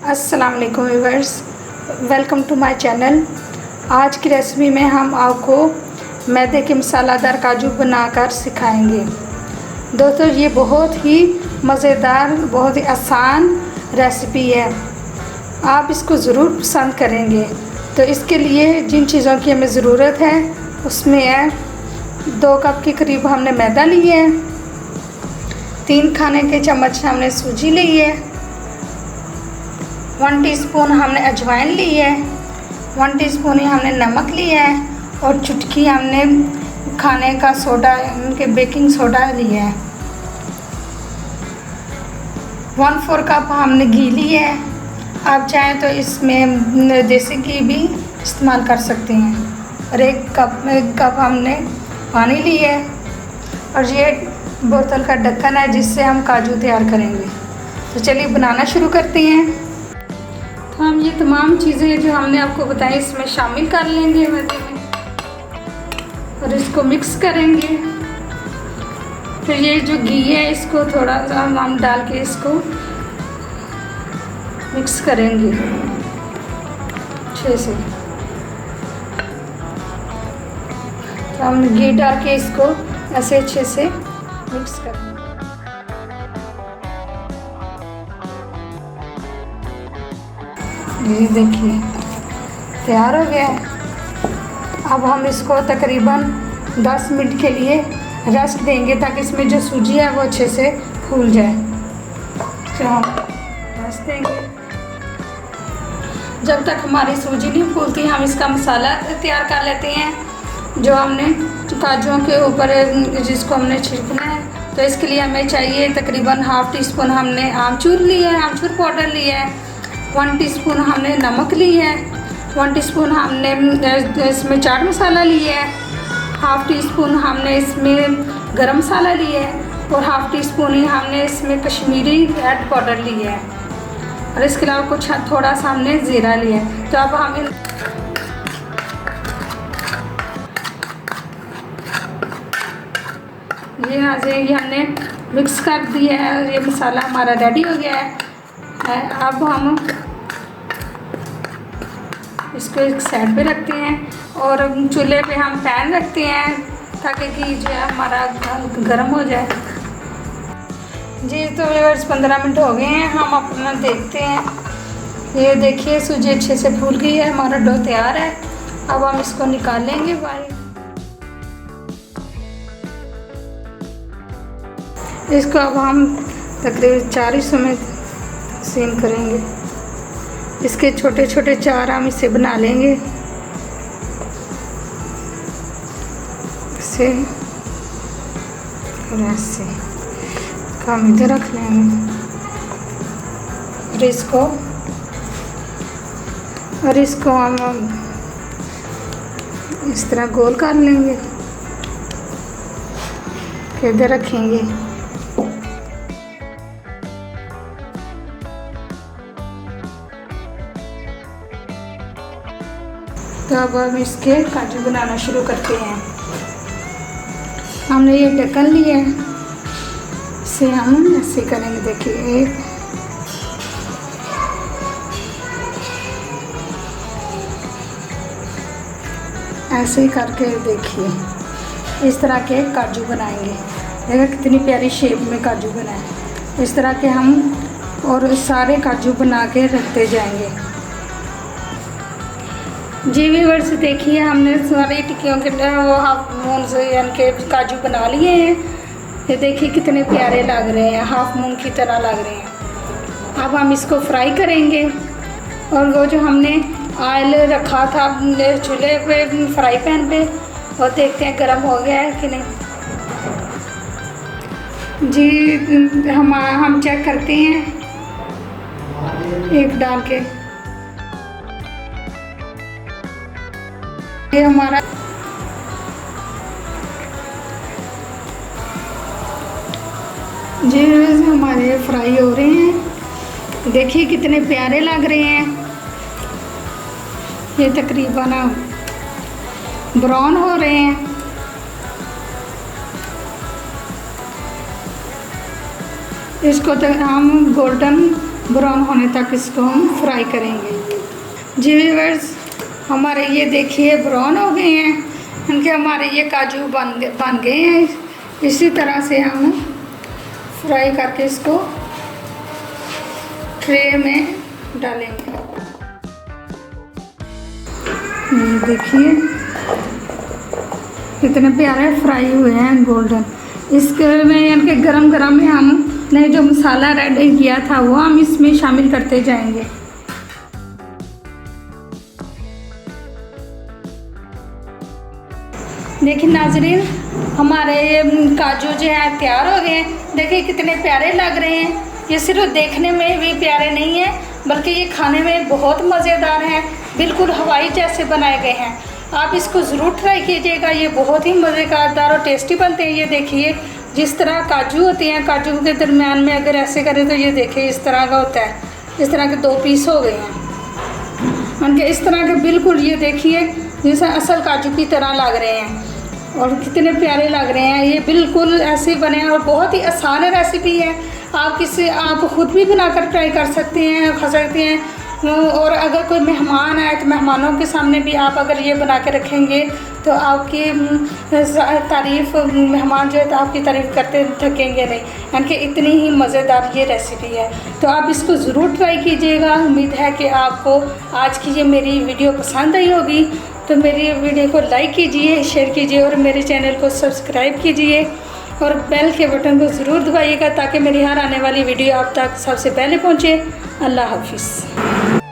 अस्सलाम वालेकुम viewers, welcome to my channel. आज की रेसिपी में हम आपको मैदे के मसालादार काजू बनाकर सिखाएंगे। दोस्तों, ये बहुत ही मज़ेदार, बहुत ही आसान रेसिपी है। आप इसको ज़रूर पसंद करेंगे। तो इसके लिए जिन चीज़ों की हमें ज़रूरत है उसमें है 2 कप के करीब हमने मैदा लिया है, 3 खाने के चम्मच हमने सूजी ली है, 1 टीस्पून हमने अजवाइन ली है, 1 टीस्पून ही हमने नमक लिया है और चुटकी हमने खाने का सोडा, उनके बेकिंग सोडा लिया है। 1/4 कप हमने घी लिया है। आप चाहें तो इसमें देसी घी भी इस्तेमाल कर सकते हैं। और 1 कप हमने पानी लिया है। और ये बोतल का ढक्कन है जिससे हम काजू तैयार करेंगे। तो चलिए बनाना शुरू करते हैं। तो हम ये तमाम चीज़ें जो हमने आपको बताई इसमें शामिल कर लेंगे मैदे में और इसको मिक्स करेंगे। फिर ये जो घी है इसको थोड़ा सा हम डाल के इसको मिक्स करेंगे अच्छे से। तो हम घी डाल के इसको ऐसे अच्छे से मिक्स करेंगे। ये देखिए तैयार हो गया है। अब हम इसको तकरीबन 10 मिनट के लिए रेस्ट देंगे ताकि इसमें जो सूजी है वो अच्छे से फूल जाए। तो हम रेस्ट देंगे। जब तक हमारी सूजी नहीं फूलती हम इसका मसाला तैयार कर लेते हैं जो हमने काजुओं के ऊपर जिसको हमने छिड़कना है। तो इसके लिए हमें चाहिए तकरीबन 1/2 टीस्पून हमने आमचूर लिया है, आमचूर पाउडर लिया है, 1 टीस्पून हमने नमक ली है, 1 टीस्पून हमने इसमें चाट मसाला लिया है, 1/2 टीस्पून हमने इसमें गरम मसाला लिया है और 1/2 टीस्पून ही हमने इसमें कश्मीरी रेड पाउडर लिया है। और इसके अलावा कुछ थोड़ा सा हमने ज़ीरा लिया है। तो अब हम ये हमने मिक्स कर दिया है और ये मसाला हमारा रेडी हो गया है। अब हम इसको एक साइड पे रखते हैं और चूल्हे पे हम पैन रखते हैं ताकि घी जो है हमारा गर्म हो जाए। जी तो व्यूअर्स 15 मिनट हो गए हैं। हम अपना देखते हैं। ये देखिए सूजी अच्छे से फूल गई है, हमारा डो तैयार है। अब हम इसको निकाल लेंगे बाहर। इसको अब हम तकरीबन 400 में सीम करेंगे। इसके छोटे छोटे 4 हम इसे बना लेंगे। इसे और ऐसे काम इधर रख लेंगे और इसको हम इस तरह गोल कर लेंगे, इधर रखेंगे। तो अब हम इसके काजू बनाना शुरू करते हैं। हमने ये ढक्कन लिया है, इसे हम ऐसे करेंगे। देखिए ऐसे ही करके देखिए इस तरह के काजू बनाएंगे। देखिए कितनी प्यारी शेप में काजू बनाए। इस तरह के हम और सारे काजू बना के रखते जाएंगे। जी व्यूअर्स देखिए हमने सारी टिक्कियों के वो हाफ मून से यानी के काजू बना लिए हैं। ये देखिए कितने प्यारे लग रहे हैं, हाफ मून की तरह लग रहे हैं। अब हम इसको फ्राई करेंगे और वो जो हमने ऑयल रखा था चूल्हे पे फ्राई पैन पे, और देखते हैं गर्म हो गया है कि नहीं। जी हम चेक करते हैं एक डाल के। ये हमारा जी हमारे फ्राई हो रहे हैं। देखिए कितने प्यारे लग रहे हैं। ये तकरीबन ब्राउन हो रहे हैं। इसको हम गोल्डन ब्राउन होने तक इसको हम फ्राई करेंगे। जी व्यूअर्स, हमारे ये देखिए ब्राउन हो गए हैं, इनके हमारे ये काजू बन गए हैं। इसी तरह से हम फ्राई करके इसको ट्रे में डालेंगे। देखिए कितने प्यारे फ्राई हुए हैं गोल्डन। इसके में इनके गरम गरम में हमने जो मसाला रेडी किया था वो हम इसमें शामिल करते जाएंगे। देखिए नाजरीन, हमारे काजू जो है तैयार हो गए हैं। देखिए कितने प्यारे लग रहे हैं। ये सिर्फ देखने में भी प्यारे नहीं है बल्कि ये खाने में बहुत मज़ेदार हैं, बिल्कुल हवाई जैसे बनाए गए हैं। आप इसको ज़रूर ट्राई कीजिएगा, ये बहुत ही मज़ेदार और टेस्टी बनते हैं। ये देखिए जिस तरह काजू होते हैं, काजू के दरमियान में अगर ऐसे करें तो ये देखिए इस तरह का होता है। इस तरह के 2 पीस हो गए हैं उनके, इस तरह के बिल्कुल ये देखिए जैसे असल काजू की तरह लग रहे हैं और कितने प्यारे लग रहे हैं। ये बिल्कुल ऐसे बने हैं और बहुत ही आसान रेसिपी है। आप खुद भी बनाकर ट्राई कर सकते हैं, खा सकते हैं। और अगर कोई मेहमान आए तो मेहमानों के सामने भी आप अगर ये बना के रखेंगे तो आपकी तारीफ़, मेहमान जो है तो आपकी तारीफ़ करते थकेंगे नहीं, यानी इतनी ही मज़ेदार ये रेसिपी है। तो आप इसको ज़रूर ट्राई कीजिएगा। उम्मीद है कि आपको आज की ये मेरी वीडियो पसंद आई होगी। तो मेरी वीडियो को लाइक कीजिए, शेयर कीजिए और मेरे चैनल को सब्सक्राइब कीजिए और बेल के बटन को ज़रूर दबाइएगा ताकि मेरी हर आने वाली वीडियो आप तक सबसे पहले पहुँचे। अल्लाह हाफिज़।